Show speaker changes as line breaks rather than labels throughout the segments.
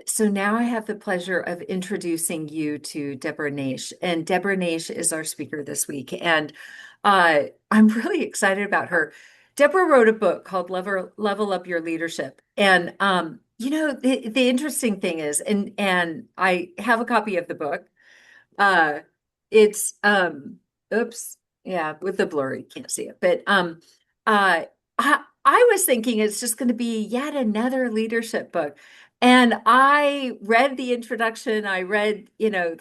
So now I have the pleasure of introducing you to Deborah Naish. And Deborah Naish is our speaker this week. And I'm really excited about her. Deborah wrote a book called Level Up Your Leadership. And the interesting thing is, and I have a copy of the book. Uh, it's oops, yeah, with the blur, you can't see it. But uh, I was thinking it's just going to be yet another leadership book. And I read the introduction, I read,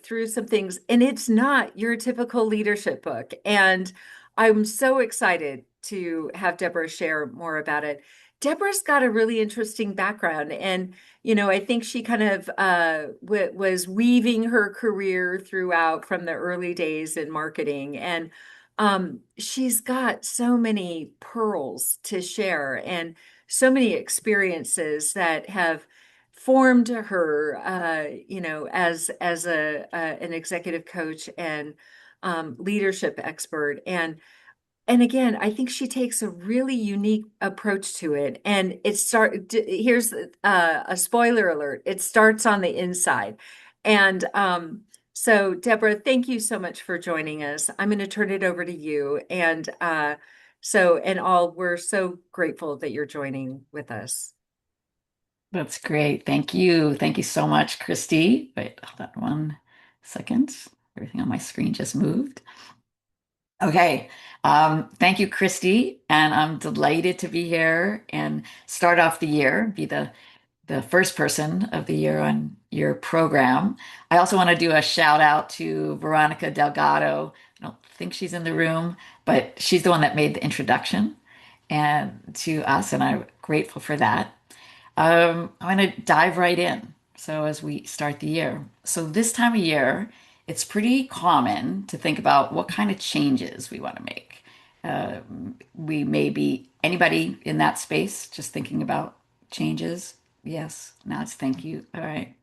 through some things, and it's not your typical leadership book. And I'm so excited to have Deborah share more about it. Deborah's got a really interesting background, and I think she kind of was weaving her career throughout from the early days in marketing. And she's got so many pearls to share and so many experiences that have formed her, as an executive coach and leadership expert. And again, I think she takes a really unique approach to it. And here's a spoiler alert. It starts on the inside. And so Deborah, thank you so much for joining us. I'm going to turn it over to you. And we're so grateful that you're joining with us.
That's great. Thank you. Thank you so much, Christy. Wait, hold on 1 second. Everything on my screen just moved. Okay. Thank you, Christy. And I'm delighted to be here and start off the year, be the first person of the year on your program. I also want to do a shout out to Veronica Delgado. I don't think she's in the room, but she's the one that made the introduction and to us, and I'm grateful for that. I'm going to dive right in. So, as we start the year, so this time of year, it's pretty common to think about what kind of changes we want to make. We may be anybody in that space just thinking about changes. Yes, nods, thank you. All right.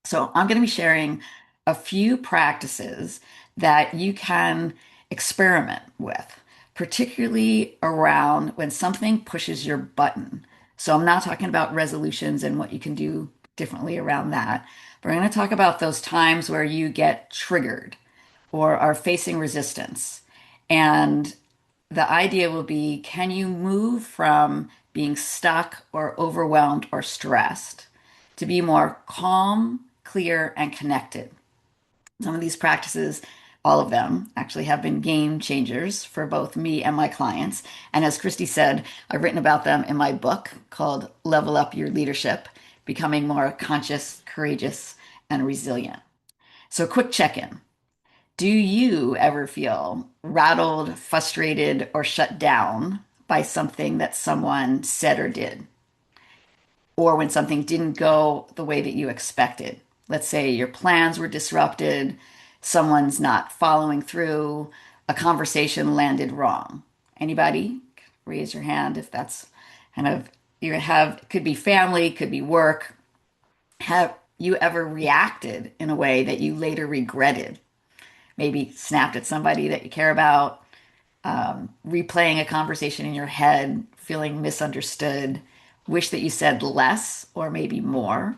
So, I'm going to be sharing a few practices that you can experiment with, particularly around when something pushes your button. So, I'm not talking about resolutions and what you can do differently around that, but I'm going to talk about those times where you get triggered or are facing resistance. And the idea will be, can you move from being stuck or overwhelmed or stressed to be more calm, clear, and connected? Some of these practices, all of them, actually have been game changers for both me and my clients. And as Christy said, I've written about them in my book called Level Up Your Leadership, Becoming More Conscious, Courageous, and Resilient. So, quick check in. Do you ever feel rattled, frustrated, or shut down by something that someone said or did? Or when something didn't go the way that you expected? Let's say your plans were disrupted, someone's not following through, a conversation landed wrong. Anybody? Raise your hand if that's kind of you have, could be family, could be work. Have you ever reacted in a way that you later regretted? Maybe snapped at somebody that you care about, replaying a conversation in your head, feeling misunderstood, wish that you said less or maybe more.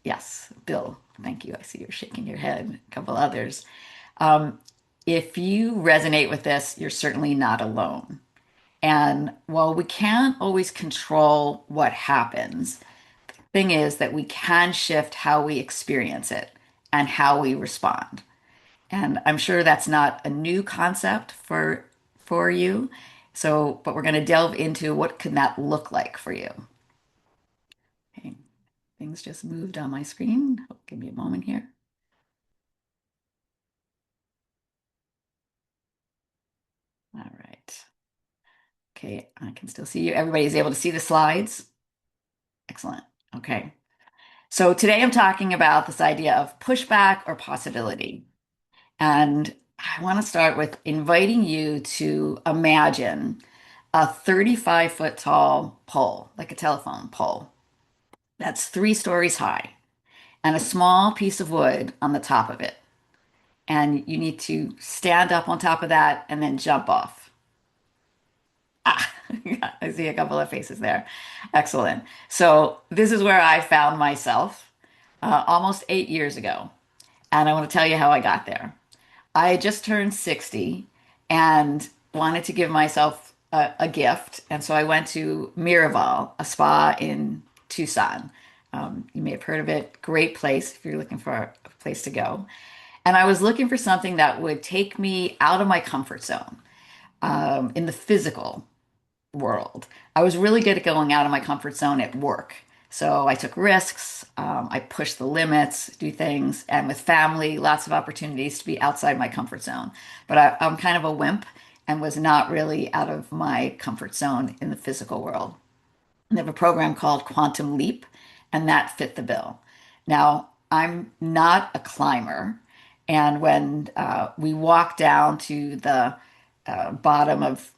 Yes, Bill, thank you. I see you're shaking your head. A couple others. Um, if you resonate with this, you're certainly not alone. And while we can't always control what happens, the thing is that we can shift how we experience it and how we respond. And I'm sure that's not a new concept for you. So, but we're going to delve into what can that look like for you. Okay, things just moved on my screen. Oh, give me a moment here. All right. Okay, I can still see you. Everybody's able to see the slides. Excellent. Okay. So today I'm talking about this idea of pushback or possibility. And I want to start with inviting you to imagine a 35-foot tall pole, like a telephone pole, that's 3 stories high, and a small piece of wood on the top of it. And you need to stand up on top of that and then jump off. Ah, I see a couple of faces there. Excellent. So this is where I found myself almost 8 years ago. And I want to tell you how I got there. I just turned 60 and wanted to give myself a gift. And so I went to Miraval, a spa in Tucson. You may have heard of it. Great place if you're looking for a place to go. And I was looking for something that would take me out of my comfort zone in the physical world. I was really good at going out of my comfort zone at work. So I took risks, I pushed the limits, do things, and with family, lots of opportunities to be outside my comfort zone. But I'm kind of a wimp and was not really out of my comfort zone in the physical world. They have a program called Quantum Leap, and that fit the bill. Now, I'm not a climber, and when we walked down to the bottom of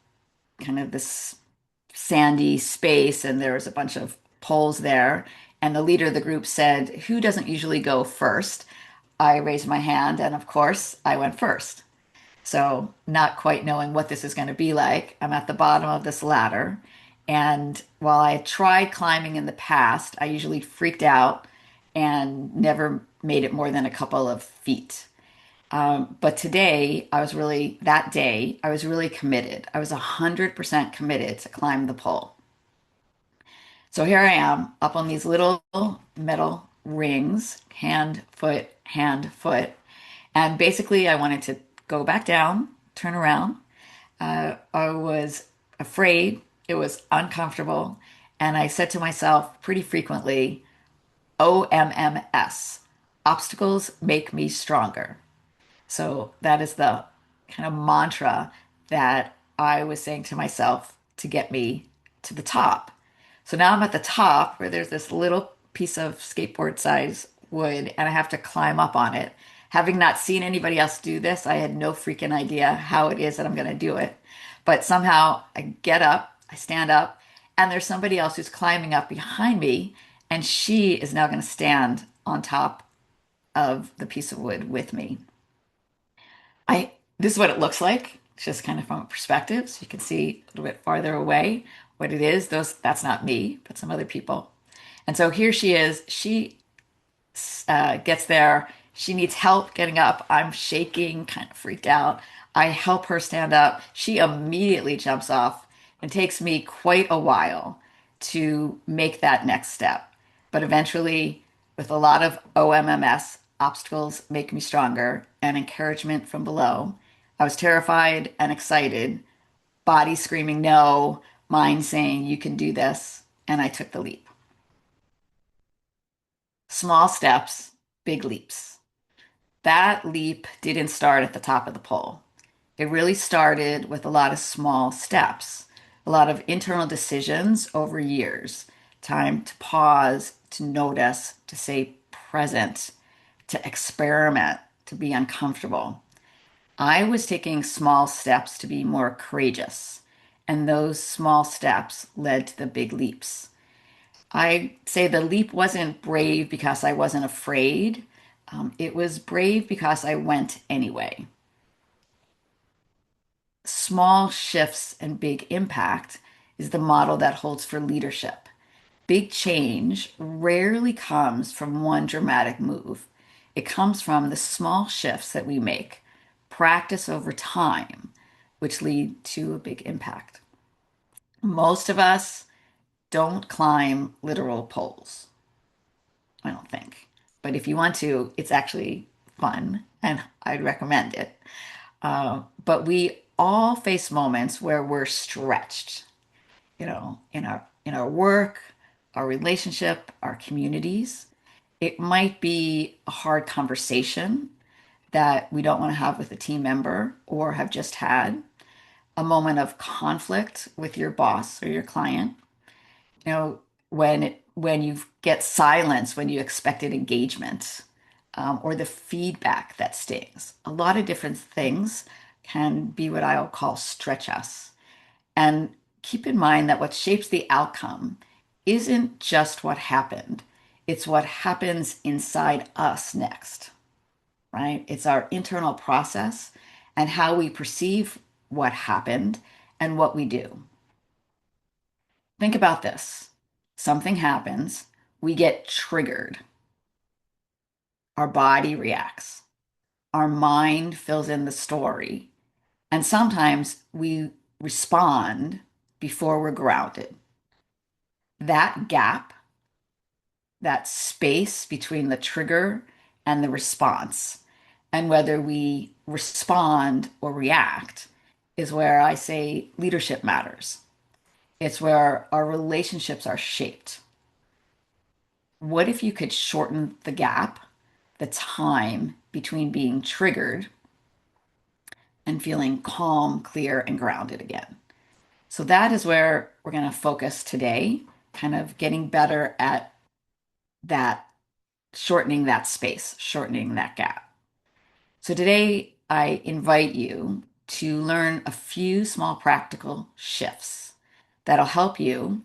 kind of this sandy space, and there was a bunch of poles there. And the leader of the group said, "Who doesn't usually go first?" I raised my hand, and of course, I went first. So, not quite knowing what this is going to be like, I'm at the bottom of this ladder. And while I had tried climbing in the past, I usually freaked out and never made it more than a couple of feet. But today, that day, I was really committed. I was 100% committed to climb the pole. So here I am up on these little metal rings, hand, foot, hand, foot. And basically, I wanted to go back down, turn around. I was afraid, it was uncomfortable. And I said to myself pretty frequently, OMMS, obstacles make me stronger. So that is the kind of mantra that I was saying to myself to get me to the top. So now I'm at the top where there's this little piece of skateboard size wood and I have to climb up on it. Having not seen anybody else do this, I had no freaking idea how it is that I'm going to do it. But somehow I get up, I stand up, and there's somebody else who's climbing up behind me, and she is now going to stand on top of the piece of wood with me. I This is what it looks like. It's just kind of from a perspective, so you can see a little bit farther away what it is. That's not me, but some other people. And so here she is. She gets there. She needs help getting up. I'm shaking, kind of freaked out. I help her stand up. She immediately jumps off and takes me quite a while to make that next step. But eventually, with a lot of OMMS, obstacles make me stronger, and encouragement from below, I was terrified and excited, body screaming no, mind saying you can do this, and I took the leap. Small steps, big leaps. That leap didn't start at the top of the pole. It really started with a lot of small steps, a lot of internal decisions over years. Time to pause, to notice, to stay present, to experiment, to be uncomfortable. I was taking small steps to be more courageous, and those small steps led to the big leaps. I say the leap wasn't brave because I wasn't afraid. It was brave because I went anyway. Small shifts and big impact is the model that holds for leadership. Big change rarely comes from one dramatic move. It comes from the small shifts that we make, practice over time, which lead to a big impact. Most of us don't climb literal poles. I don't think. But if you want to, it's actually fun and I'd recommend it. But we all face moments where we're stretched, in our work, our relationship, our communities. It might be a hard conversation that we don't want to have with a team member or have just had, a moment of conflict with your boss or your client, you know, when you get silence when you expected engagement, or the feedback that stings. A lot of different things can be what I'll call stretch us. And keep in mind that what shapes the outcome isn't just what happened, it's what happens inside us next, right? It's our internal process and how we perceive what happened and what we do. Think about this. Something happens, we get triggered. our body reacts, our mind fills in the story, and sometimes we respond before we're grounded. That gap, that space between the trigger and the response, and whether we respond or react, is where I say leadership matters. It's where our relationships are shaped. What if you could shorten the gap, the time between being triggered and feeling calm, clear, and grounded again? So that is where we're going to focus today, kind of getting better at that, shortening that space, shortening that gap. So today, I invite you to learn a few small practical shifts that'll help you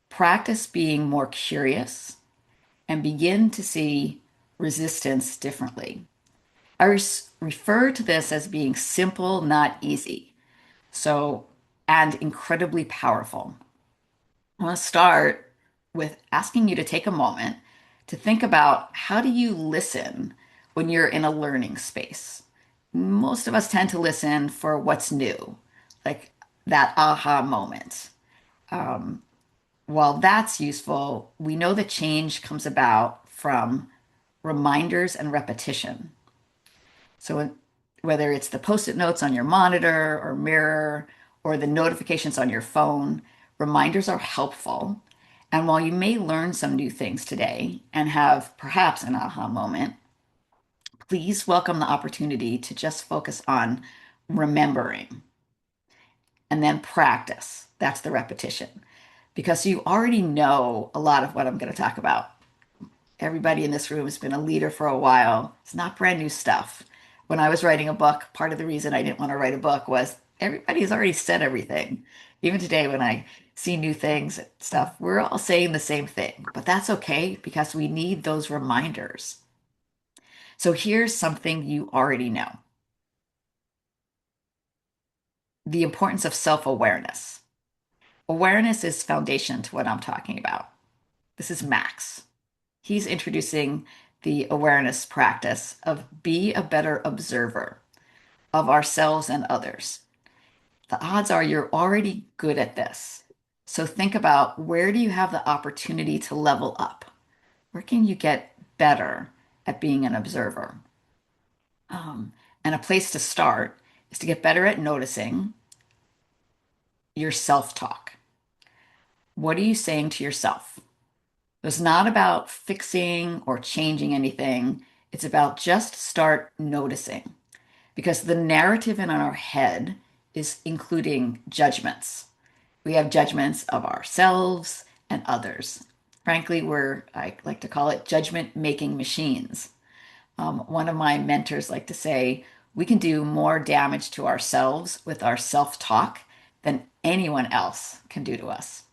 practice being more curious and begin to see resistance differently. I refer to this as being simple, not easy. So, and incredibly powerful. I want to start with asking you to take a moment to think about, how do you listen when you're in a learning space? Most of us tend to listen for what's new, like that aha moment. Um, while that's useful, we know that change comes about from reminders and repetition. So whether it's the post-it notes on your monitor or mirror or the notifications on your phone, reminders are helpful. And while you may learn some new things today and have perhaps an aha moment, please welcome the opportunity to just focus on remembering and then practice. That's the repetition. Because you already know a lot of what I'm going to talk about. Everybody in this room has been a leader for a while. It's not brand new stuff. When I was writing a book, part of the reason I didn't want to write a book was everybody has already said everything. Even today, when I see new things and stuff, we're all saying the same thing. But that's okay because we need those reminders. So here's something you already know: the importance of self-awareness. Awareness is foundation to what I'm talking about. This is Max. He's introducing the awareness practice of be a better observer of ourselves and others. The odds are you're already good at this. So think about, where do you have the opportunity to level up? Where can you get better at being an observer? Um, and a place to start is to get better at noticing your self-talk. What are you saying to yourself? It's not about fixing or changing anything. It's about just start noticing, because the narrative in our head is including judgments. We have judgments of ourselves and others. Frankly, I like to call it judgment making machines. One of my mentors like to say, we can do more damage to ourselves with our self-talk than anyone else can do to us.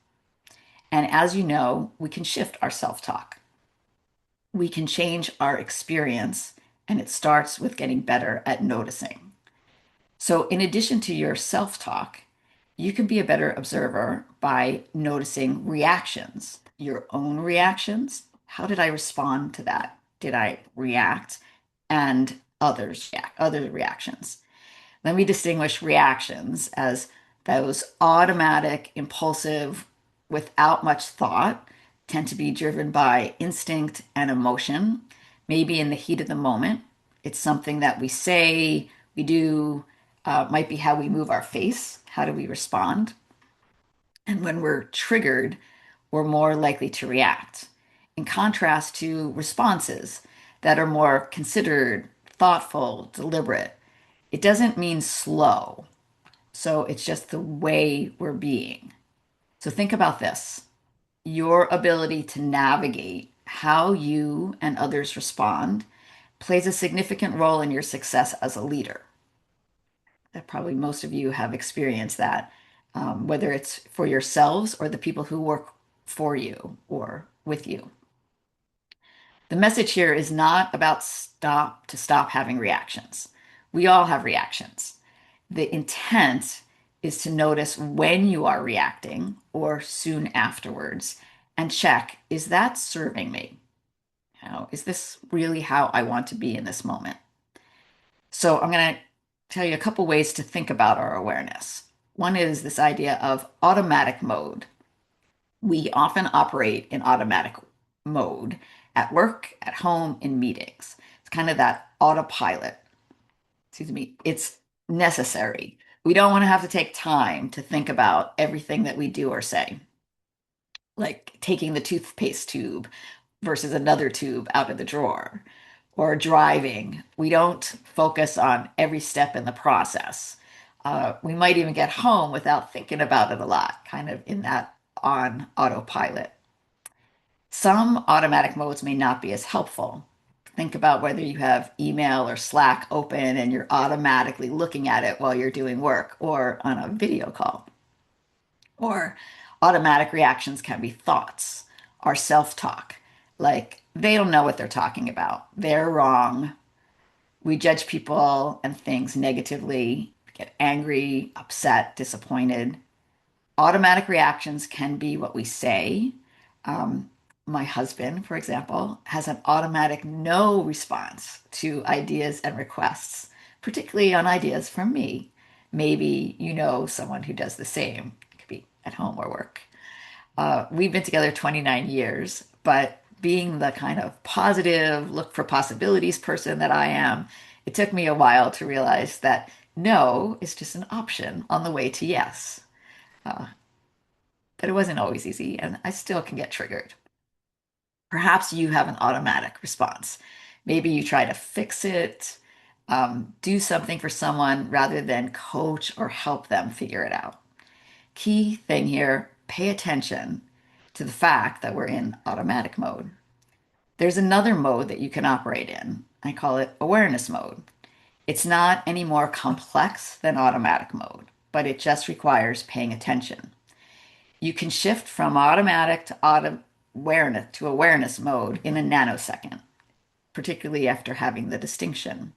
And as you know, we can shift our self-talk. We can change our experience, and it starts with getting better at noticing. So, in addition to your self talk, you can be a better observer by noticing reactions, your own reactions. How did I respond to that? Did I react? And other reactions. Let me distinguish reactions as those automatic, impulsive, without much thought, tend to be driven by instinct and emotion, maybe in the heat of the moment. It's something that we say, we do, might be how we move our face. How do we respond? And when we're triggered, we're more likely to react. In contrast to responses that are more considered, thoughtful, deliberate, it doesn't mean slow. So it's just the way we're being. So think about this: your ability to navigate how you and others respond plays a significant role in your success as a leader. That probably most of you have experienced that, whether it's for yourselves or the people who work for you or with you. The message here is not about stop having reactions. We all have reactions. The intent is to notice when you are reacting or soon afterwards and check, is that serving me? Is this really how I want to be in this moment? So I'm going to tell you a couple ways to think about our awareness. One is this idea of automatic mode. We often operate in automatic mode at work, at home, in meetings. It's kind of that autopilot. Excuse me. It's necessary. We don't want to have to take time to think about everything that we do or say, like taking the toothpaste tube versus another tube out of the drawer, or driving. We don't focus on every step in the process. We might even get home without thinking about it a lot, kind of in that on autopilot. Some automatic modes may not be as helpful. Think about whether you have email or Slack open and you're automatically looking at it while you're doing work or on a video call. Or automatic reactions can be thoughts, our self talk. Like, they don't know what they're talking about. They're wrong. We judge people and things negatively, get angry, upset, disappointed. Automatic reactions can be what we say. Um, my husband, for example, has an automatic no response to ideas and requests, particularly on ideas from me. Maybe you know someone who does the same. It could be at home or work. We've been together 29 years, but being the kind of positive, look for possibilities person that I am, it took me a while to realize that no is just an option on the way to yes. Uh, but it wasn't always easy, and I still can get triggered. Perhaps you have an automatic response. Maybe you try to fix it, do something for someone rather than coach or help them figure it out. Key thing here, pay attention to the fact that we're in automatic mode. There's another mode that you can operate in. I call it awareness mode. It's not any more complex than automatic mode, but it just requires paying attention. You can shift from automatic to awareness mode in a nanosecond, particularly after having the distinction.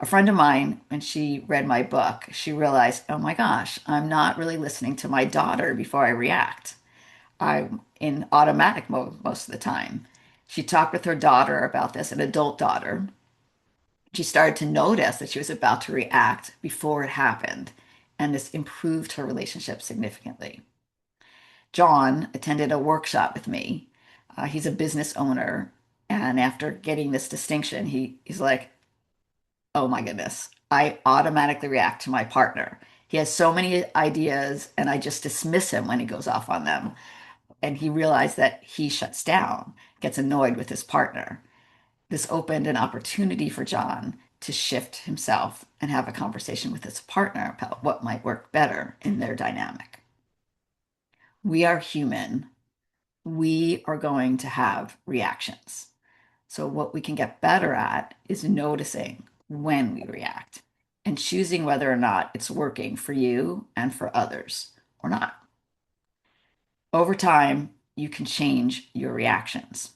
A friend of mine, when she read my book, she realized, oh my gosh, I'm not really listening to my daughter before I react. I'm in automatic mode most of the time. She talked with her daughter about this, an adult daughter. She started to notice that she was about to react before it happened, and this improved her relationship significantly. John attended a workshop with me. He's a business owner, and after getting this distinction, he's like, oh my goodness, I automatically react to my partner. He has so many ideas, and I just dismiss him when he goes off on them. And he realized that he shuts down, gets annoyed with his partner. This opened an opportunity for John to shift himself and have a conversation with his partner about what might work better in their dynamic. We are human. We are going to have reactions. So, what we can get better at is noticing when we react and choosing whether or not it's working for you and for others or not. Over time, you can change your reactions.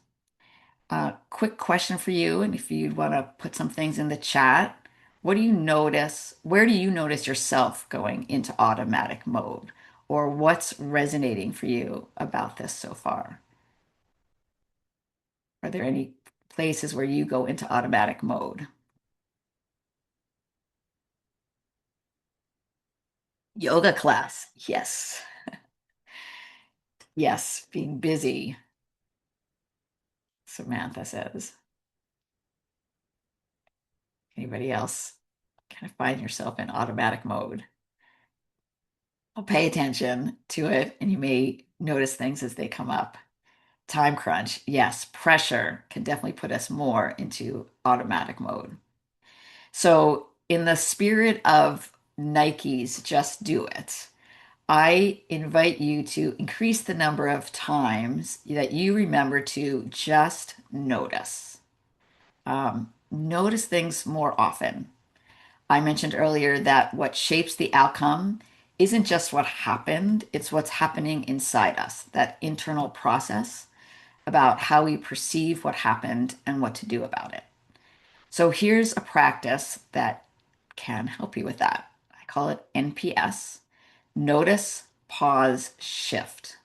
Quick question for you, and if you'd want to put some things in the chat, what do you notice? Where do you notice yourself going into automatic mode? Or what's resonating for you about this so far? Are there any places where you go into automatic mode? Yoga class. Yes. Yes. Being busy, Samantha says. Anybody else kind of find yourself in automatic mode? Well, pay attention to it and you may notice things as they come up. Time crunch. Yes. Pressure can definitely put us more into automatic mode. So, in the spirit of Nike's Just Do It, I invite you to increase the number of times that you remember to just notice. Notice things more often. I mentioned earlier that what shapes the outcome isn't just what happened, it's what's happening inside us, that internal process about how we perceive what happened and what to do about it. So here's a practice that can help you with that. I call it NPS. Notice, pause, shift.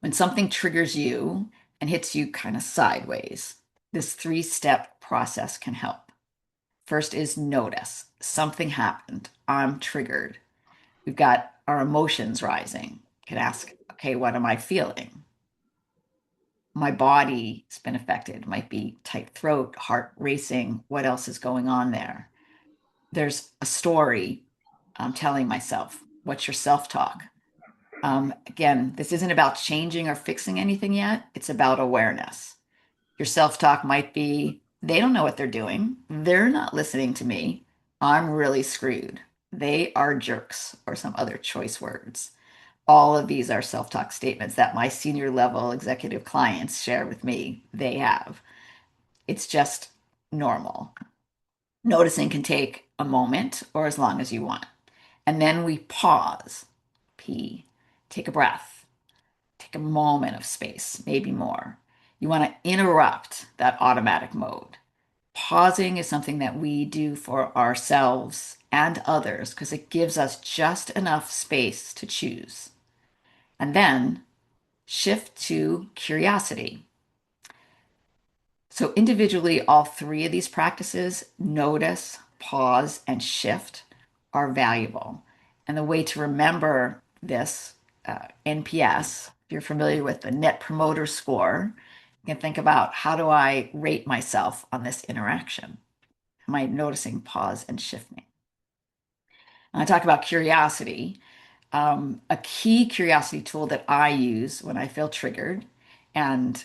When something triggers you, and hits you kind of sideways. This three-step process can help. First is notice. Something happened. I'm triggered. We've got our emotions rising. You can ask, okay, what am I feeling? My body's been affected. Might be tight throat, heart racing. What else is going on there? There's a story I'm telling myself. What's your self-talk? Again, this isn't about changing or fixing anything yet. It's about awareness. Your self-talk might be, they don't know what they're doing. They're not listening to me. I'm really screwed. They are jerks, or some other choice words. All of these are self-talk statements that my senior level executive clients share with me. They have. It's just normal. Noticing can take a moment or as long as you want. And then we pause, P, take a breath, take a moment of space, maybe more. You want to interrupt that automatic mode. Pausing is something that we do for ourselves and others because it gives us just enough space to choose. And then shift to curiosity. So, individually, all three of these practices, notice, pause, and shift, are valuable. And the way to remember this, NPS, if you're familiar with the Net Promoter Score, you can think about, how do I rate myself on this interaction? Am I noticing, pause, and shifting? And I talk about curiosity. A key curiosity tool that I use when I feel triggered and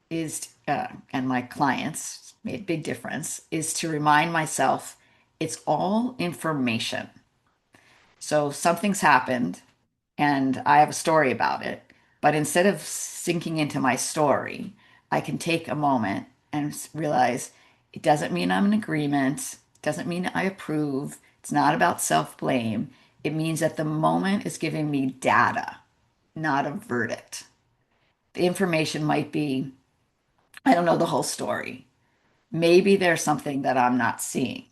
and my clients made a big difference, is to remind myself it's all information. So something's happened and I have a story about it, but instead of sinking into my story, I can take a moment and realize it doesn't mean I'm in agreement, it doesn't mean I approve, it's not about self-blame. It means that the moment is giving me data, not a verdict. The information might be, I don't know the whole story. Maybe there's something that I'm not seeing.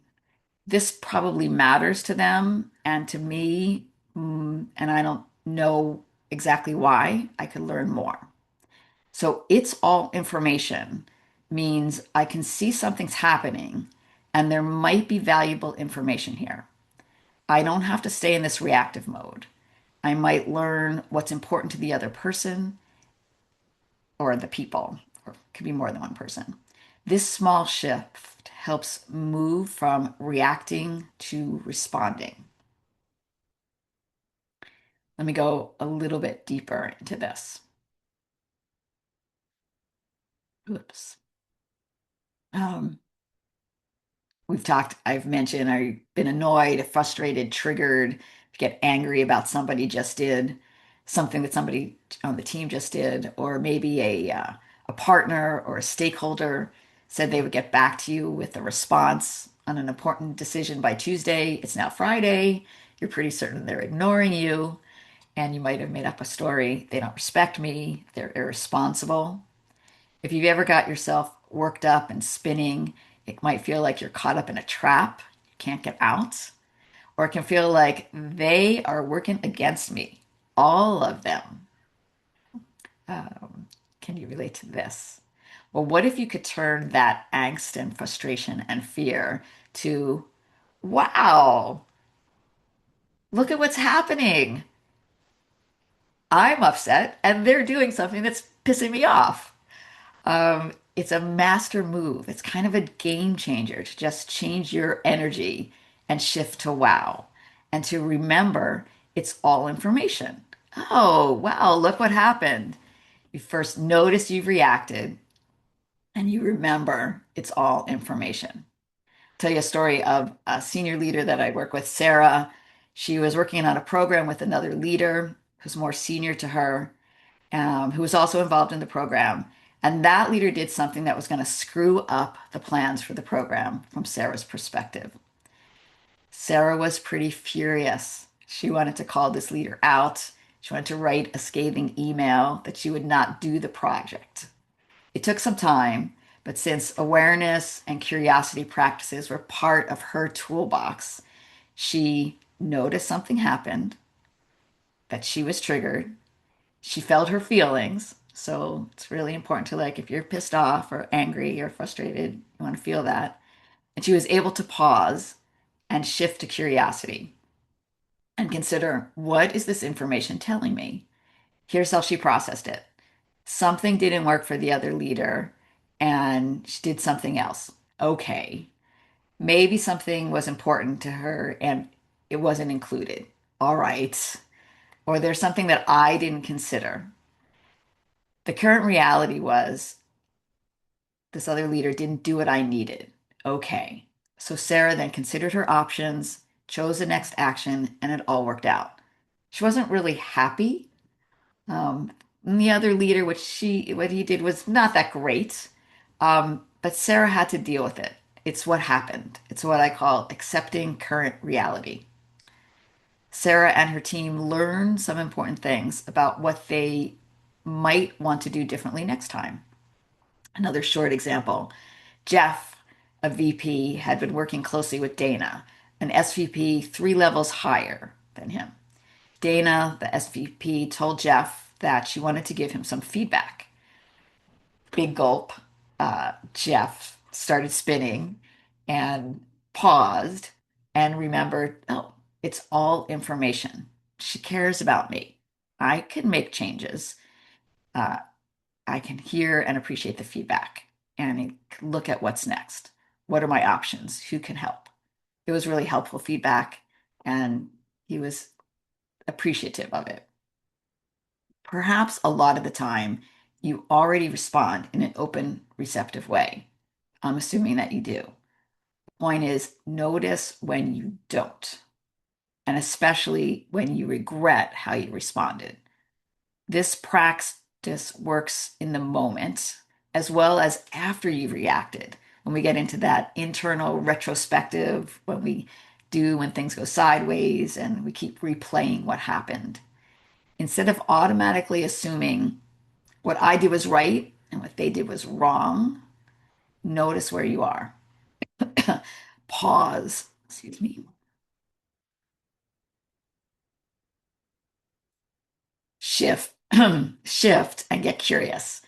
This probably matters to them and to me, and I don't know exactly why. I could learn more. So it's all information means I can see something's happening and there might be valuable information here. I don't have to stay in this reactive mode. I might learn what's important to the other person or the people, or it could be more than one person. This small shift helps move from reacting to responding. Let me go a little bit deeper into this. Oops. Um, I've mentioned I've been annoyed, frustrated, triggered, get angry about somebody just did something that somebody on the team just did, or maybe a partner or a stakeholder said they would get back to you with a response on an important decision by Tuesday. It's now Friday. You're pretty certain they're ignoring you, and you might have made up a story. They don't respect me. They're irresponsible. If you've ever got yourself worked up and spinning, it might feel like you're caught up in a trap. You can't get out. Or it can feel like they are working against me. All of them. Um, can you relate to this? Well, what if you could turn that angst and frustration and fear to, wow, look at what's happening. I'm upset and they're doing something that's pissing me off. It's a master move. It's kind of a game changer to just change your energy and shift to wow. And to remember it's all information. Oh, wow, look what happened. You first notice you've reacted and you remember it's all information. Tell you a story of a senior leader that I work with, Sarah. She was working on a program with another leader who's more senior to her, who was also involved in the program. And that leader did something that was going to screw up the plans for the program from Sarah's perspective. Sarah was pretty furious. She wanted to call this leader out. She wanted to write a scathing email that she would not do the project. It took some time, but since awareness and curiosity practices were part of her toolbox, she noticed something happened, that she was triggered. She felt her feelings, So it's really important to like, if you're pissed off or angry or frustrated, you want to feel that. And she was able to pause and shift to curiosity and consider, what is this information telling me? Here's how she processed it. Something didn't work for the other leader and she did something else. Okay. Maybe something was important to her and it wasn't included. All right. Or there's something that I didn't consider. The current reality was this other leader didn't do what I needed. Okay. So Sarah then considered her options, chose the next action, and it all worked out. She wasn't really happy. And the other leader, what he did was not that great. But Sarah had to deal with it. It's what happened. It's what I call accepting current reality. Sarah and her team learned some important things about what they might want to do differently next time. Another short example: Jeff, a VP, had been working closely with Dana, an SVP 3 levels higher than him. Dana, the SVP, told Jeff that she wanted to give him some feedback. Big gulp. Jeff started spinning and paused and remembered, oh, it's all information. She cares about me. I can make changes. Uh, I can hear and appreciate the feedback and look at what's next. What are my options? Who can help? It was really helpful feedback, and he was appreciative of it. Perhaps a lot of the time, you already respond in an open, receptive way. I'm assuming that you do. Point is, notice when you don't, and especially when you regret how you responded. This practice works in the moment as well as after you've reacted. When we get into that internal retrospective, when things go sideways and we keep replaying what happened, instead of automatically assuming what I did was right and what they did was wrong, notice where you are. Pause, excuse me, shift, shift, and get curious.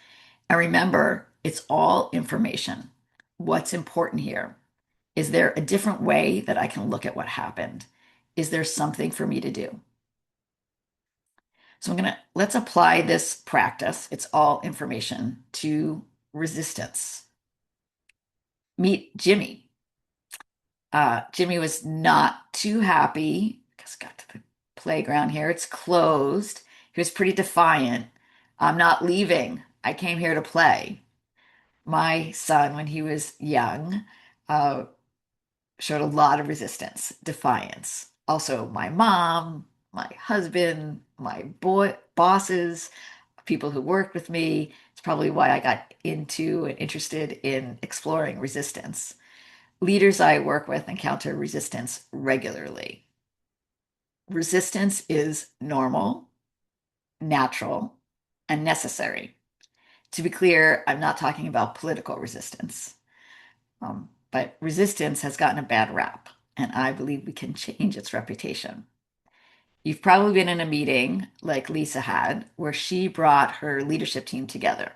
And remember, it's all information. What's important here? Is there a different way that I can look at what happened? Is there something for me to do? So let's apply this practice. It's all information to resistance. Meet Jimmy. Jimmy was not too happy because got to the playground here. It's closed. He was pretty defiant. I'm not leaving. I came here to play. My son, when he was young, uh, showed a lot of resistance, defiance. Also, my mom, my husband, my bosses, people who worked with me. It's probably why I got into and interested in exploring resistance. Leaders I work with encounter resistance regularly. Resistance is normal, natural, and necessary. To be clear, I'm not talking about political resistance. But resistance has gotten a bad rap, and I believe we can change its reputation. You've probably been in a meeting like Lisa had, where she brought her leadership team together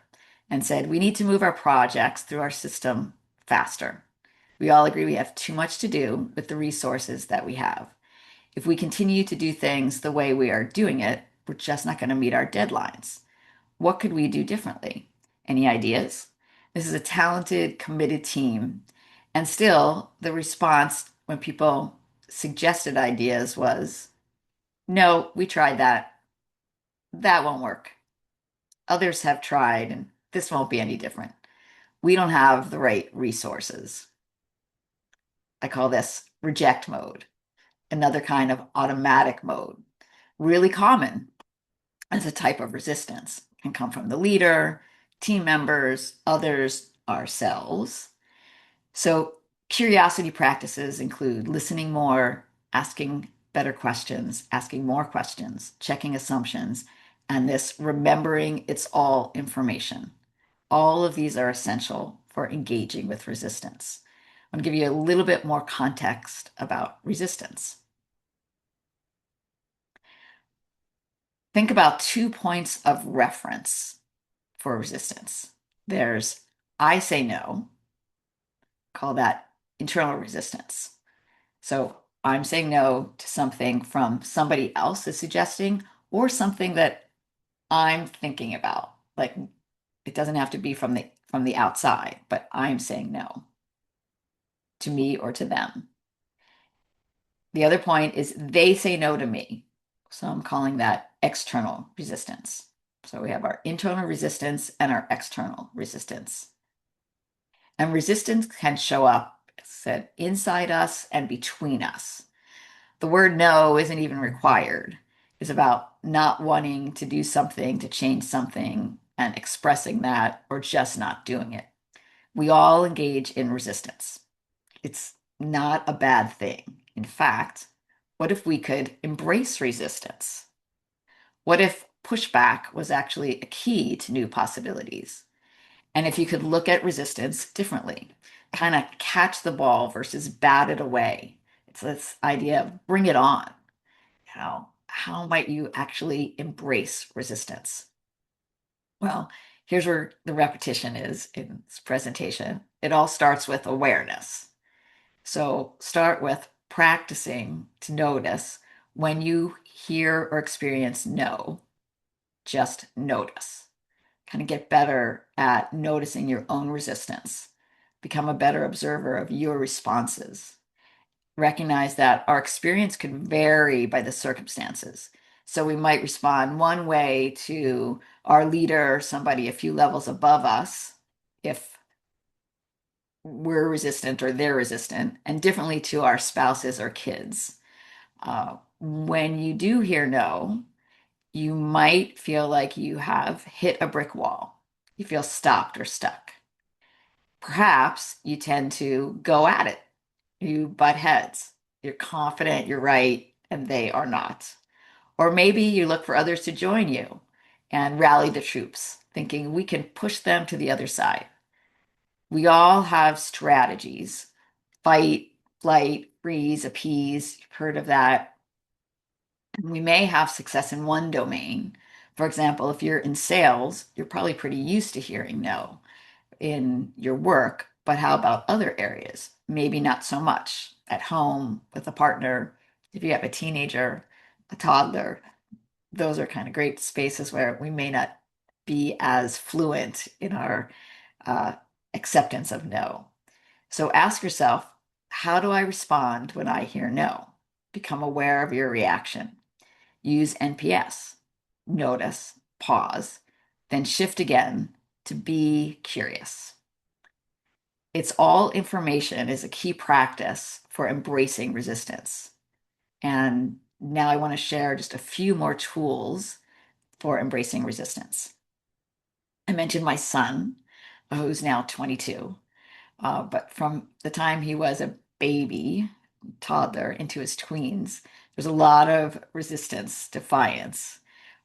and said, we need to move our projects through our system faster. We all agree we have too much to do with the resources that we have. If we continue to do things the way we are doing it, we're just not going to meet our deadlines. What could we do differently? Any ideas? This is a talented, committed team. And still, the response when people suggested ideas was, no, we tried that. That won't work. Others have tried, and this won't be any different. We don't have the right resources. I call this reject mode, another kind of automatic mode. Really common as a type of resistance. Can come from the leader, team members, others, ourselves. So, curiosity practices include listening more, asking better questions, asking more questions, checking assumptions, and this remembering it's all information. All of these are essential for engaging with resistance. I'm going to give you a little bit more context about resistance. Think about 2 points of reference. for resistance. There's I say no, call that internal resistance. So I'm saying no to something from somebody else is suggesting or something that I'm thinking about. Like it doesn't have to be from the outside, but I'm saying no to me or to them. The other point is they say no to me. So I'm calling that external resistance. So we have our internal resistance and our external resistance. And resistance can show up, said, inside us and between us. The word no isn't even required. It's about not wanting to do something, to change something, and expressing that or just not doing it. We all engage in resistance. It's not a bad thing. In fact, what if we could embrace resistance? What if pushback was actually a key to new possibilities? And if you could look at resistance differently, kind of catch the ball versus bat it away. It's this idea of bring it on. How might you actually embrace resistance? Well, here's where the repetition is in this presentation. It all starts with awareness. So start with practicing to notice when you hear or experience no, just notice. Kind of get better at noticing your own resistance. Become a better observer of your responses. Recognize that our experience could vary by the circumstances. So we might respond one way to our leader, somebody a few levels above us, if we're resistant or they're resistant, and differently to our spouses or kids. When you do hear no, you might feel like you have hit a brick wall. You feel stopped or stuck. Perhaps you tend to go at it. You butt heads. You're confident you're right and they are not. Or maybe you look for others to join you and rally the troops, thinking we can push them to the other side. We all have strategies: fight, flight, freeze, appease. You've heard of that. We may have success in one domain. For example, if you're in sales, you're probably pretty used to hearing no in your work, but how about other areas? Maybe not so much at home with a partner. If you have a teenager, a toddler, those are kind of great spaces where we may not be as fluent in our uh, acceptance of no. So ask yourself, how do I respond when I hear no? Become aware of your reaction. Use NPS. Notice, pause, then shift again to be curious. It's all information is a key practice for embracing resistance. And now I want to share just a few more tools for embracing resistance. I mentioned my son, who's now 22, but from the time he was a baby, toddler, into his tweens, there's a lot of resistance, defiance.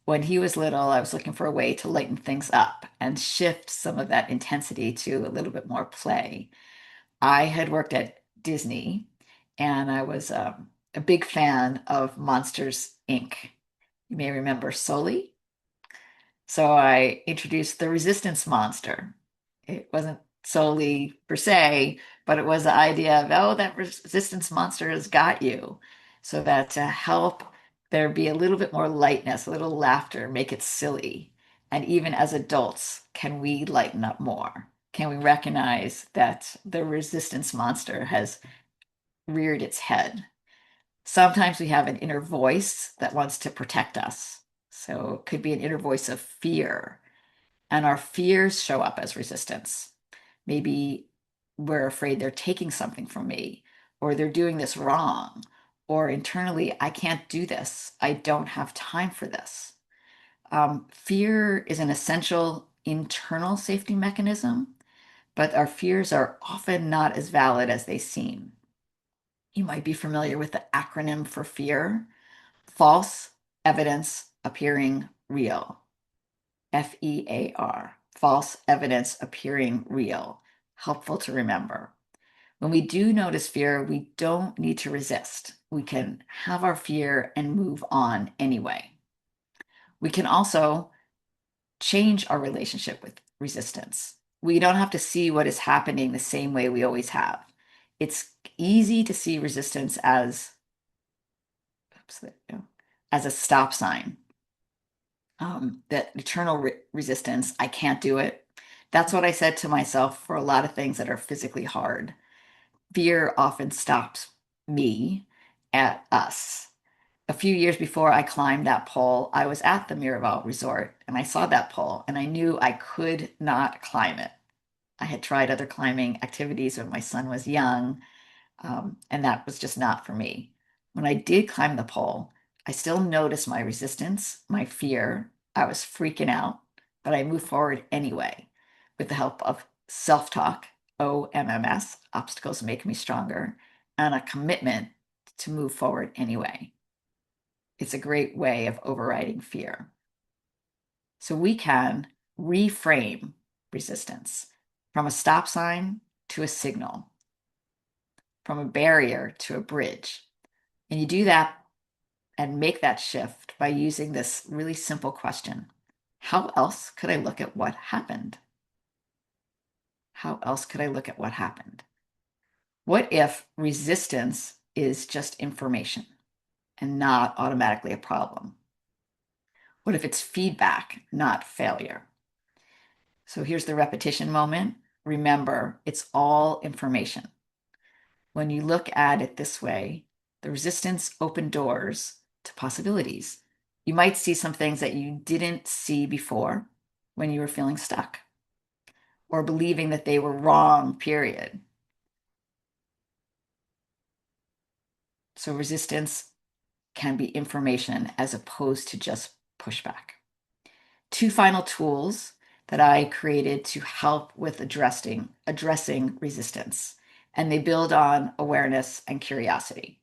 When he was little, I was looking for a way to lighten things up and shift some of that intensity to a little bit more play. I had worked at Disney and I was a big fan of Monsters, Inc. You may remember Sully. So I introduced the resistance monster. It wasn't solely per se, but it was the idea of, oh, that resistance monster has got you. So that to help there be a little bit more lightness, a little laughter, make it silly. And even as adults, can we lighten up more? Can we recognize that the resistance monster has reared its head? Sometimes we have an inner voice that wants to protect us. So it could be an inner voice of fear, and our fears show up as resistance. Maybe we're afraid they're taking something from me, or they're doing this wrong, or internally, I can't do this. I don't have time for this. Fear is an essential internal safety mechanism, but our fears are often not as valid as they seem. You might be familiar with the acronym for fear: false evidence appearing real. FEAR, false evidence appearing real. Helpful to remember. When we do notice fear, we don't need to resist. We can have our fear and move on anyway. We can also change our relationship with resistance. We don't have to see what is happening the same way we always have. It's easy to see resistance as, oops, there we go, as a stop sign. That eternal resistance, I can't do it. That's what I said to myself for a lot of things that are physically hard. Fear often stops me at us. A few years before I climbed that pole, I was at the Miraval Resort and I saw that pole and I knew I could not climb it. I had tried other climbing activities when my son was young, and that was just not for me. When I did climb the pole, I still noticed my resistance, my fear. I was freaking out, but I moved forward anyway with the help of self talk, OMMS, obstacles make me stronger, and a commitment to move forward anyway. It's a great way of overriding fear. So we can reframe resistance from a stop sign to a signal, from a barrier to a bridge. And you do that and make that shift by using this really simple question. How else could I look at what happened? How else could I look at what happened? What if resistance is just information and not automatically a problem? What if it's feedback, not failure? So here's the repetition moment. Remember, it's all information. When you look at it this way, the resistance opened doors to possibilities. You might see some things that you didn't see before when you were feeling stuck or believing that they were wrong, period. So resistance can be information as opposed to just pushback. Two final tools that I created to help with addressing resistance, and they build on awareness and curiosity.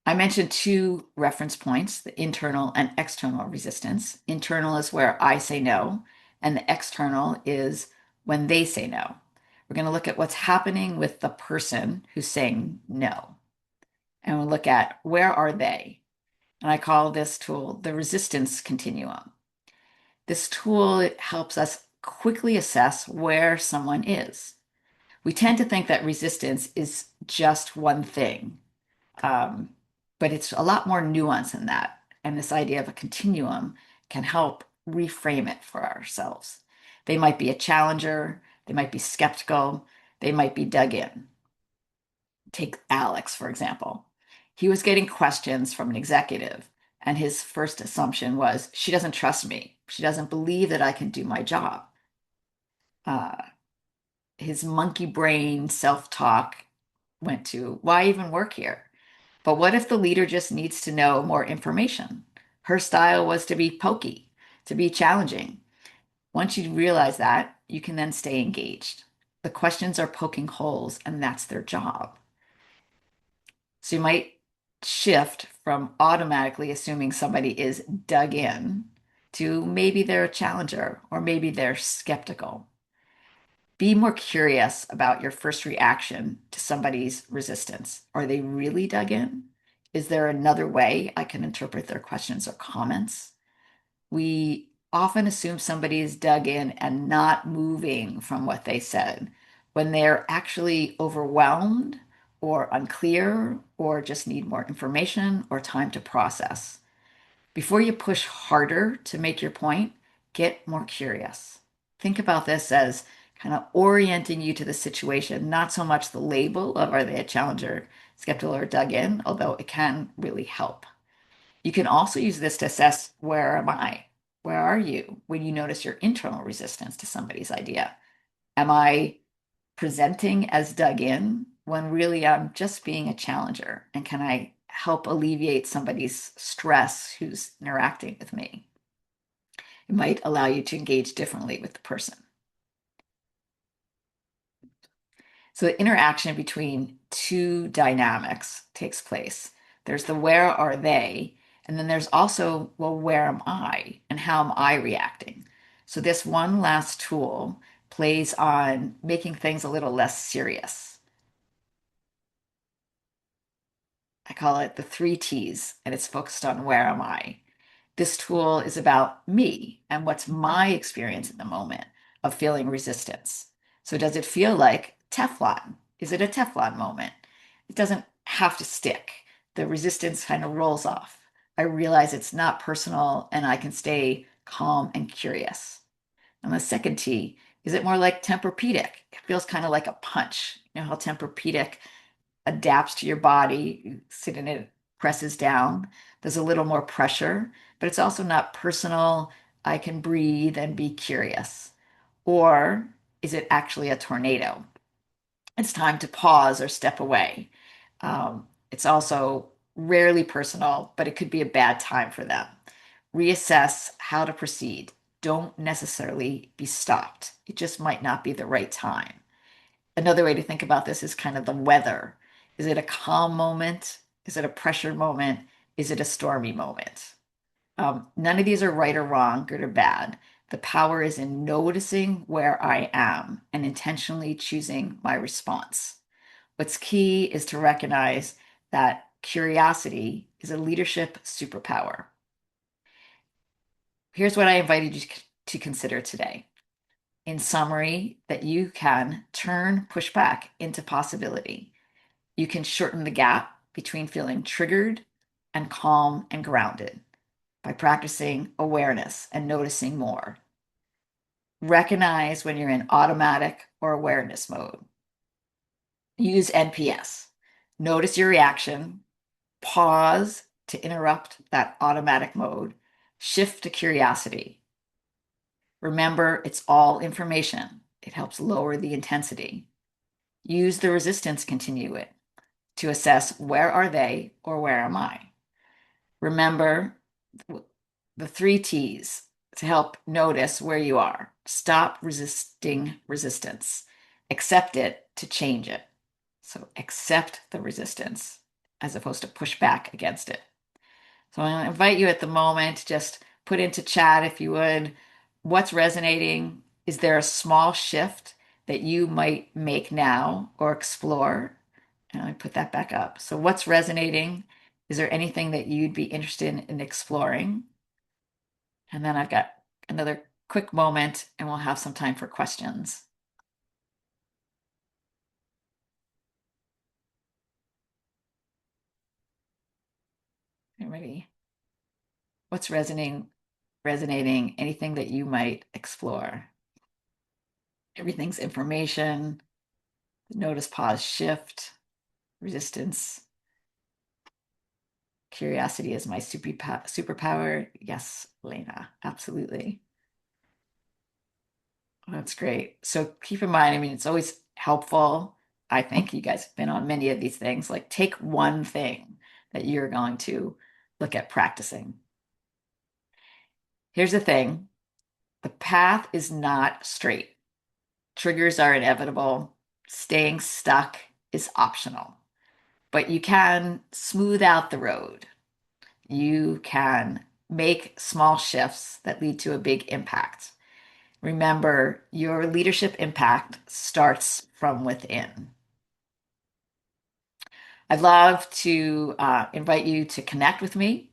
I mentioned two reference points, the internal and external resistance. Internal is where I say no, and the external is when they say no. We're going to look at what's happening with the person who's saying no. And we'll look at where are they? And I call this tool the resistance continuum. This tool helps us quickly assess where someone is. We tend to think that resistance is just one thing, um, but it's a lot more nuanced than that. And this idea of a continuum can help reframe it for ourselves. They might be a challenger, they might be skeptical, they might be dug in. Take Alex, for example. He was getting questions from an executive, and his first assumption was, she doesn't trust me. She doesn't believe that I can do my job. Uh, his monkey brain self talk went to, why even work here? But what if the leader just needs to know more information? Her style was to be pokey, to be challenging. Once you realize that, you can then stay engaged. The questions are poking holes, and that's their job. So you might shift from automatically assuming somebody is dug in to maybe they're a challenger or maybe they're skeptical. Be more curious about your first reaction to somebody's resistance. Are they really dug in? Is there another way I can interpret their questions or comments? We often assume somebody is dug in and not moving from what they said when they're actually overwhelmed or unclear or just need more information or time to process. Before you push harder to make your point, get more curious. Think about this as kind of orienting you to the situation, not so much the label of are they a challenger, skeptical, or dug in, although it can really help. You can also use this to assess where am I? Where are you when you notice your internal resistance to somebody's idea? Am I presenting as dug in when really I'm just being a challenger? And can I help alleviate somebody's stress who's interacting with me? It might allow you to engage differently with the person. So the interaction between two dynamics takes place. There's the where are they, and then there's also, well, where am I and how am I reacting? So this one last tool plays on making things a little less serious. I call it the three T's, and it's focused on where am I. This tool is about me and what's my experience in the moment of feeling resistance. So does it feel like Teflon? Is it a Teflon moment? It doesn't have to stick. The resistance kind of rolls off. I realize it's not personal and I can stay calm and curious. And the second T, is it more like Tempur-Pedic? It feels kind of like a punch. You know how Tempur-Pedic adapts to your body. You sit in it, presses down. There's a little more pressure, but it's also not personal. I can breathe and be curious. Or is it actually a tornado? It's time to pause or step away. It's also rarely personal, but it could be a bad time for them. Reassess how to proceed. Don't necessarily be stopped. It just might not be the right time. Another way to think about this is kind of the weather. Is it a calm moment? Is it a pressure moment? Is it a stormy moment? None of these are right or wrong, good or bad. The power is in noticing where I am and intentionally choosing my response. What's key is to recognize that curiosity is a leadership superpower. Here's what I invited you to consider today. In summary, that you can turn pushback into possibility. You can shorten the gap between feeling triggered and calm and grounded by practicing awareness and noticing more. Recognize when you're in automatic or awareness mode. Use NPS. Notice your reaction, pause to interrupt that automatic mode, shift to curiosity. Remember, it's all information. It helps lower the intensity. Use the resistance continuum to assess where are they or where am I. Remember the three T's to help notice where you are. Stop resisting resistance. Accept it to change it. So accept the resistance as opposed to push back against it. So I invite you at the moment, just put into chat if you would, what's resonating? Is there a small shift that you might make now or explore? And I put that back up. So what's resonating? Is there anything that you'd be interested in exploring? And then I've got another quick moment and we'll have some time for questions. Everybody, what's resonating, anything that you might explore? Everything's information. Notice, pause, shift, resistance. Curiosity is my superpower. Yes, Lena, absolutely. That's great. So keep in mind, I mean, it's always helpful. I think you guys have been on many of these things. Like, take one thing that you're going to look at practicing. Here's the thing, the path is not straight. Triggers are inevitable. Staying stuck is optional, but you can smooth out the road. You can make small shifts that lead to a big impact. Remember, your leadership impact starts from within. I'd love to invite you to connect with me.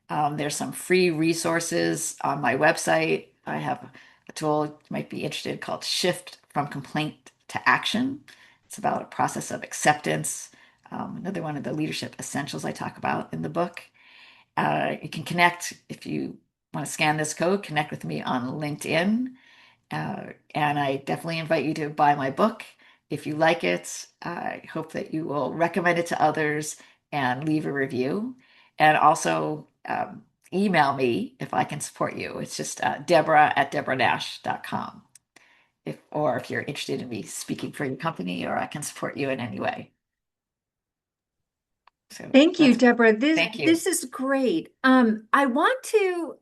There's some free resources on my website. I have a tool you might be interested called Shift from Complaint to Action. It's about a process of acceptance. Another one of the leadership essentials I talk about in the book. You can connect if you want to scan this code, connect with me on LinkedIn. And I definitely invite you to buy my book. If you like it, I hope that you will recommend it to others and leave a review. And also email me if I can support you. It's just Deborah at deborahnash.com. Or if you're interested in me speaking for your company or I can support you in any way. So
Thank you,
that's,
Deborah. This
thank you.
this is great. I want to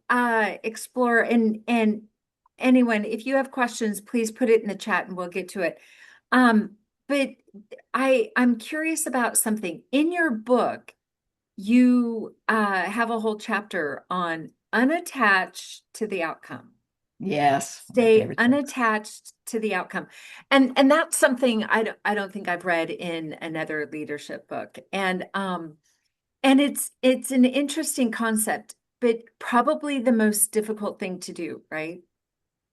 explore and anyone, if you have questions, please put it in the chat and we'll get to it. But I'm curious about something. In your book, you have a whole chapter on unattached to the outcome.
Yes, one of my
Stay
favorite things.
unattached to the outcome. And that's something I don't think I've read in another leadership book. And it's an interesting concept but probably the most difficult thing to do, right?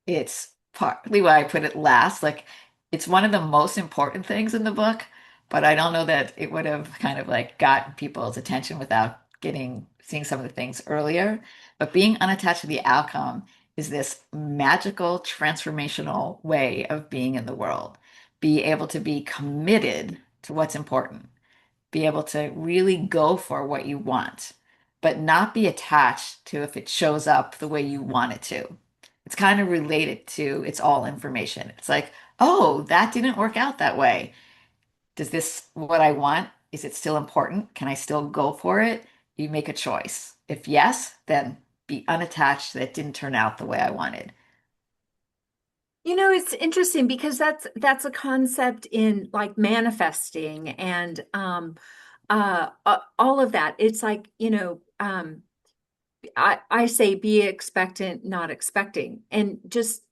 It's partly why I put it last. Like, it's one of the most important things in the book, but I don't know that it would have kind of like gotten people's attention without seeing some of the things earlier. But being unattached to the outcome is this magical, transformational way of being in the world. Be able to be committed to what's important, be able to really go for what you want, but not be attached to if it shows up the way you want it to. It's kind of related to it's all information. It's like, oh, that didn't work out that way. Does this what I want? Is it still important? Can I still go for it? You make a choice. If yes, then be unattached that it didn't turn out the way I wanted.
It's interesting because that's a concept in like manifesting and all of that. It's like, I say be expectant, not expecting, and just,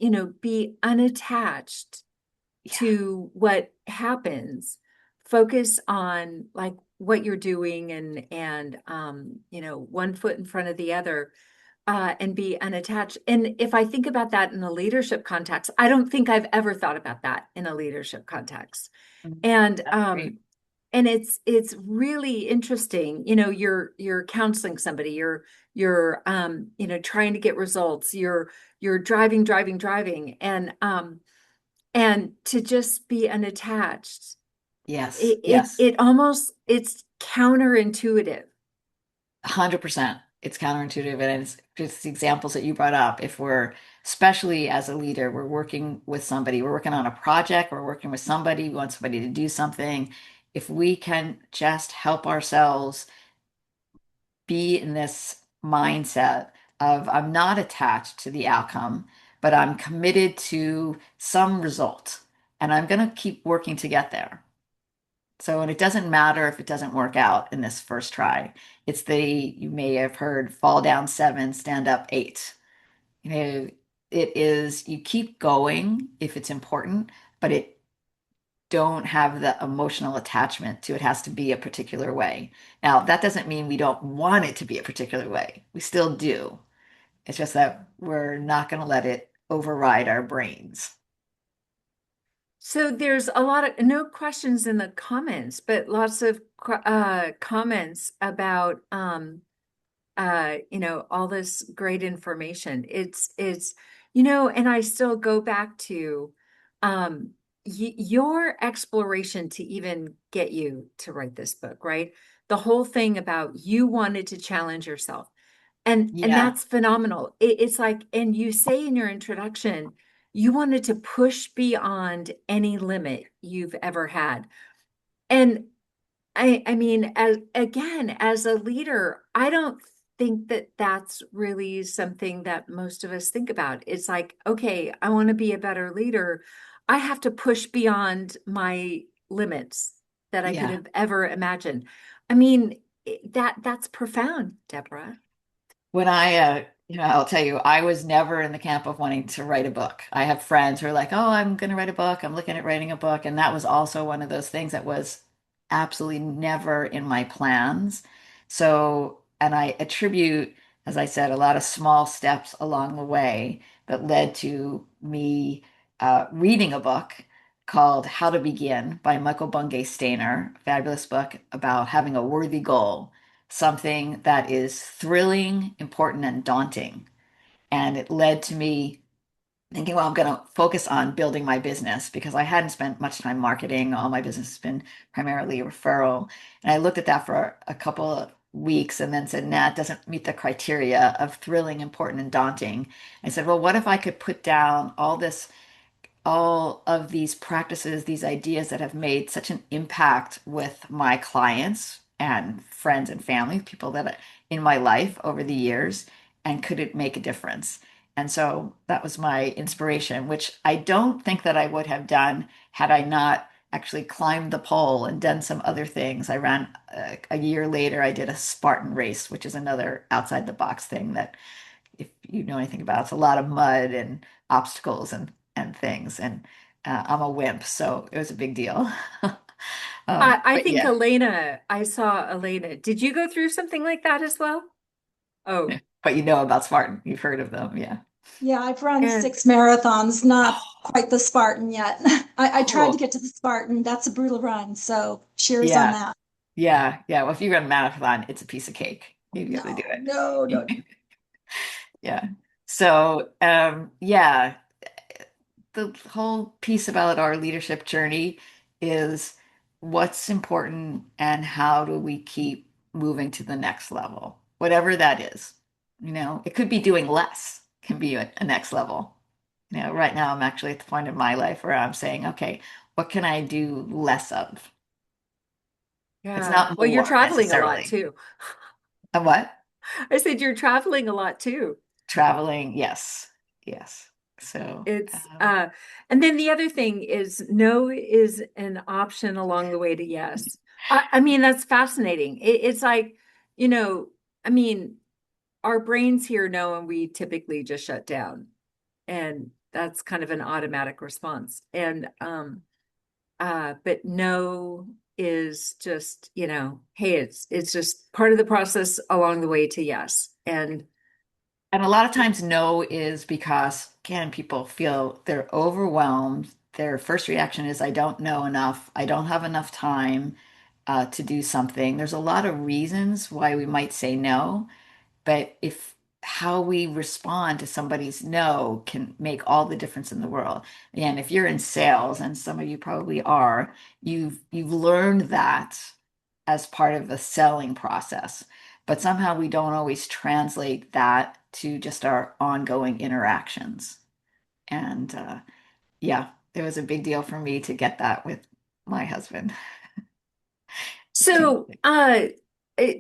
be unattached
Yeah.
to what happens. Focus on like what you're doing and one foot in front of the other, and be unattached. And if I think about that in a leadership context, I don't think I've ever thought about that in a leadership context.
Mm,
And
that's
um,
great.
and it's really interesting. You're counseling somebody, you're trying to get results, you're driving, and to just be unattached.
Yes,
It
yes.
it almost it's counterintuitive.
100%. It's counterintuitive. And it's just the examples that you brought up. If we're, especially as a leader, we're working with somebody, we're working on a project, we're working with somebody, we want somebody to do something. If we can just help ourselves be in this mindset of I'm not attached to the outcome, but I'm committed to some result and I'm going to keep working to get there. So, and it doesn't matter if it doesn't work out in this first try. You may have heard fall down seven, stand up eight. You know, it is, you keep going if it's important, but it don't have the emotional attachment to it has to be a particular way. Now, that doesn't mean we don't want it to be a particular way. We still do. It's just that we're not going to let it override our brains.
So there's a lot of no questions in the comments, but lots of comments about all this great information. And I still go back to your exploration to even get you to write this book, right? The whole thing about you wanted to challenge yourself. And
Yeah.
that's phenomenal. It's like, and you say in your introduction, you wanted to push beyond any limit you've ever had. And I mean, as a leader, I don't think that that's really something that most of us think about. It's like, okay, I want to be a better leader. I have to push beyond my limits that I could
Yeah.
have ever imagined. I mean, that's profound, Deborah.
When I'll tell you, I was never in the camp of wanting to write a book. I have friends who are like, oh, I'm going to write a book. I'm looking at writing a book. And that was also one of those things that was absolutely never in my plans. So, and I attribute, as I said, a lot of small steps along the way that led to me reading a book called How to Begin by Michael Bungay Stainer, a fabulous book about having a worthy goal, something that is thrilling, important, and daunting. And it led to me thinking, well, I'm going to focus on building my business because I hadn't spent much time marketing. All my business has been primarily referral. And I looked at that for a couple of weeks and then said, nah, it doesn't meet the criteria of thrilling, important, and daunting. I said, well, what if I could put down all of these practices, these ideas that have made such an impact with my clients and friends and family, people that in my life over the years, and could it make a difference? And so that was my inspiration, which I don't think that I would have done had I not actually climbed the pole and done some other things. I ran a year later, I did a Spartan race, which is another outside the box thing that if you know anything about it, it's a lot of mud and obstacles and things. And I'm a wimp, so it was a big deal.
I
But
think
yeah,
Elena, I saw Elena. Did you go through something like that as well? Oh,
But you know about Spartan. You've heard of them, yeah.
Yeah, I've run
and
6 marathons, not
Oh,
quite the Spartan yet. I tried to
cool.
get to the Spartan. That's a brutal run. So cheers on
Yeah.
that.
Yeah. Yeah. Well, if you run a marathon, it's a piece of cake. You got to do
No, no, no.
it. Yeah. So, yeah, the whole piece about our leadership journey is what's important and how do we keep moving to the next level, whatever that is. It could be doing less, can be a next level. Right now I'm actually at the point in my life where I'm saying, okay, what can I do less of? It's
yeah.
not
Well, you're
more
traveling a lot
necessarily.
too.
A what?
I said you're traveling a lot too.
Traveling, yes. Yes. So,
It's and then the other thing is no is an option along the way to yes. I mean, that's fascinating. It's like, you know, I mean, our brains here know and we typically just shut down. And that's kind of an automatic response. And but no is just, hey, it's just part of the process along the way to yes. And
and a lot of times, no is because, again, people feel they're overwhelmed. Their first reaction is, I don't know enough. I don't have enough time to do something. There's a lot of reasons why we might say no, but if how we respond to somebody's no can make all the difference in the world. And if you're in sales, and some of you probably are, you've learned that as part of the selling process. But somehow we don't always translate that to just our ongoing interactions. And yeah, it was a big deal for me to get that with my husband.
so,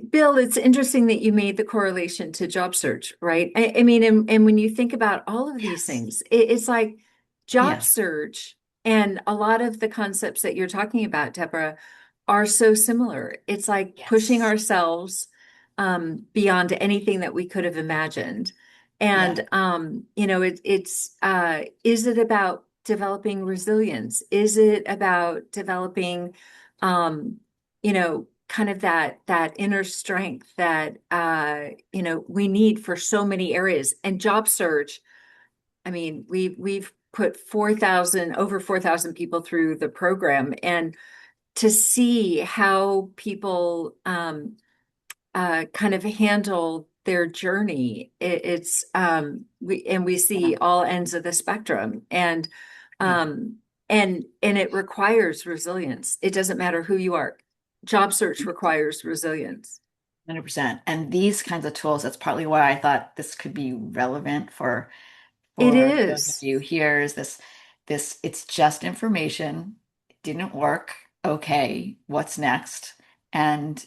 Bill, it's interesting that you made the correlation to job search, right? I mean, and when you think about all of these
Yes.
things, it's like job
Yes.
search and a lot of the concepts that you're talking about, Deborah, are so similar. It's like pushing
Yes.
ourselves beyond anything that we could have imagined.
Yeah.
And is it about developing resilience? Is it about developing kind of that inner strength that we need for so many areas. And job search, I mean, we've put 4,000 over 4,000 people through the program, and to see how people kind of handle their journey, we
Yeah.
see all ends of the spectrum,
Yeah.
um, and it requires resilience. It doesn't matter who you are. Job search requires resilience.
100%. And these kinds of tools, that's partly why I thought this could be relevant for
It
those of
is.
you here is this it's just information. It didn't work. Okay, what's next? And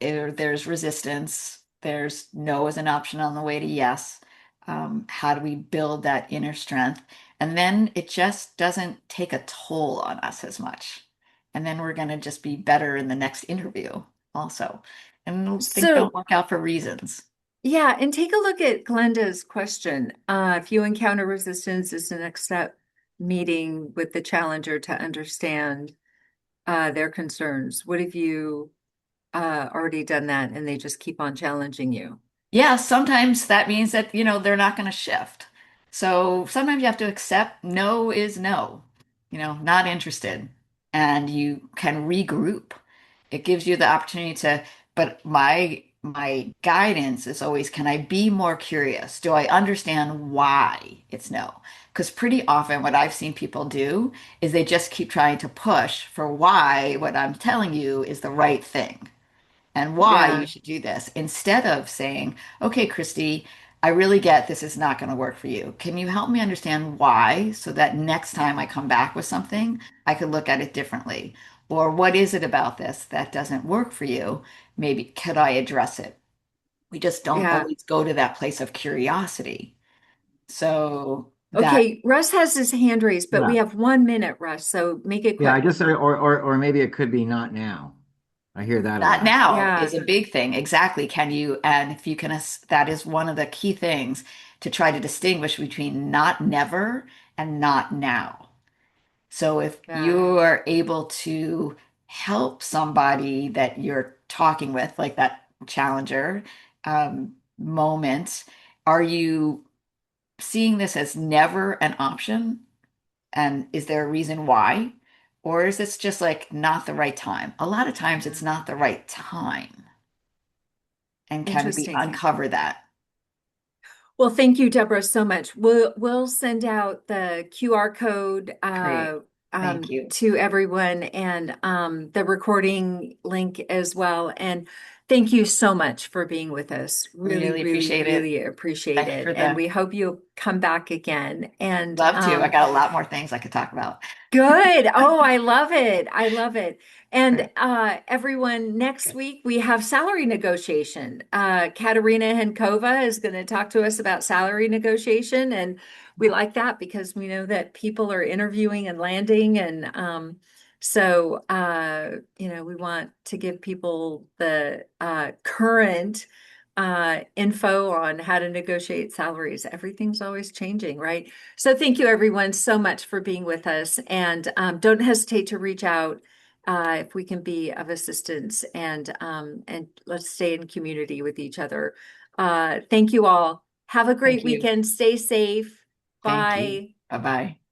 there's resistance. There's no as an option on the way to yes. How do we build that inner strength? And then it just doesn't take a toll on us as much. And then we're going to just be better in the next interview also. And things don't
So,
work out for reasons.
yeah, and take a look at Glenda's question. If you encounter resistance, is the next step meeting with the challenger to understand their concerns? What have you already done that and they just keep on challenging you?
Yeah, sometimes that means that, they're not going to shift. So sometimes you have to accept no is no, not interested. And you can regroup. It gives you the opportunity to, but my guidance is always, can I be more curious? Do I understand why it's no? Because pretty often what I've seen people do is they just keep trying to push for why what I'm telling you is the right thing and why you
Yeah,
should do this instead of saying, okay, Christy, I really get this is not going to work for you. Can you help me understand why so that next time I come back with something, I could look at it differently? Or what is it about this that doesn't work for you? Maybe could I address it? We just don't
yeah.
always go to that place of curiosity. So that
Okay, Russ has his hand raised, but we
Yeah.
have 1 minute, Russ, so make it
Yeah, I
quick.
just or maybe it could be not now. I hear that a
not
lot.
now
Yeah,
is a big thing. Exactly. Can you, and if you can, that is one of the key things to try to distinguish between not never and not now. So if
yeah.
you are able to help somebody that you're talking with, like that challenger, moment, are you seeing this as never an option? And is there a reason why? Or is this just like not the right time? A lot of times
Yeah.
it's not the right time. And can we
Interesting.
uncover that?
Well, thank you, Deborah, so much. We'll send out the QR code
Great. Thank you.
to everyone and the recording link as well. And thank you so much for being with us. Really,
Really
really,
appreciate it.
really appreciate
Thank you
it.
for
And
the
we hope you'll come back again. And
love to. I got a lot more things I could talk about.
good. Oh, I love it. I love it. And
Great.
everyone, next week we have salary negotiation. Katerina Henkova is going to talk to us about salary negotiation. And we like that because we know that people are interviewing and landing. And we want to give people the current info on how to negotiate salaries. Everything's always changing, right? So thank you everyone so much for being with us and don't hesitate to reach out if we can be of assistance and let's stay in community with each other. Thank you all. Have a
Thank
great
you.
weekend. Stay safe.
Thank you.
Bye.
Bye-bye.